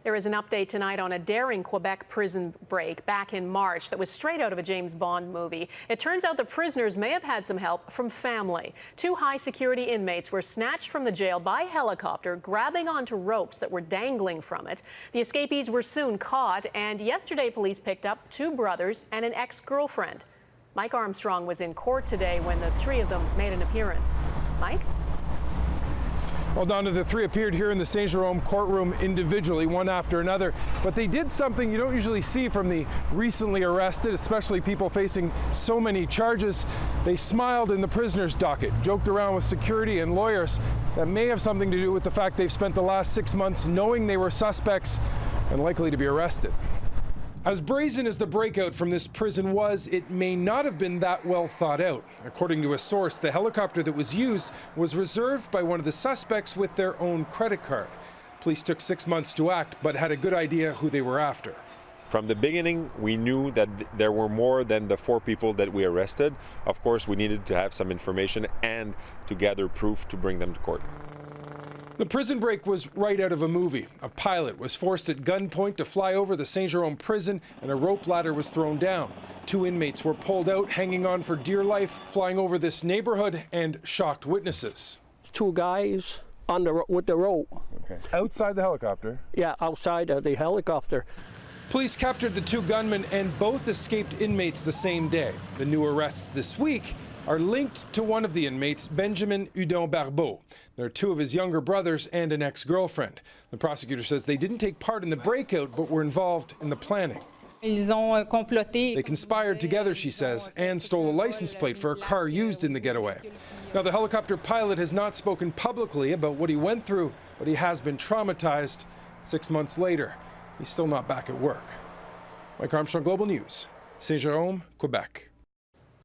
There is an update tonight on a daring Quebec prison break back in March that was straight out of a James Bond movie. It turns out the prisoners may have had some help from family. 2 high-security inmates were snatched from the jail by helicopter, grabbing onto ropes that were dangling from it. The escapees were soon caught, and yesterday police picked up 2 brothers and an ex-girlfriend. Mike Armstrong was in court today when the 3 of them made an appearance. Mike? Well, Donna, the 3 appeared here in the Saint Jerome courtroom individually, one after another, but they did something you don't usually see from the recently arrested, especially people facing so many charges. They smiled in the prisoner's docket, joked around with security and lawyers. That may have something to do with the fact they've spent the last 6 months knowing they were suspects and likely to be arrested. As brazen as the breakout from this prison was, it may not have been that well thought out. According to a source, the helicopter that was used was reserved by one of the suspects with their own credit card. Police took 6 months to act, but had a good idea who they were after. From the beginning, we knew that there were more than the 4 people that we arrested. Of course, we needed to have some information and to gather proof to bring them to court. The prison break was right out of a movie. A pilot was forced at gunpoint to fly over the Saint Jerome prison, and a rope ladder was thrown down. 2 inmates were pulled out, hanging on for dear life, flying over this neighborhood, and shocked witnesses. 2 guys on with the rope. Okay. Outside the helicopter? Yeah, outside of the helicopter. Police captured the 2 gunmen, and both escaped inmates the same day. The new arrests this week are linked to one of the inmates, Benjamin Hudon-Barbeau. There are 2 of his younger brothers and an ex-girlfriend. The prosecutor says they didn't take part in the breakout, but were involved in the planning. They conspired together, she says, and stole a license plate for a car used in the getaway. Now, the helicopter pilot has not spoken publicly about what he went through, but he has been traumatized. 6 months later, he's still not back at work. Mike Armstrong, Global News, Saint Jerome, Quebec.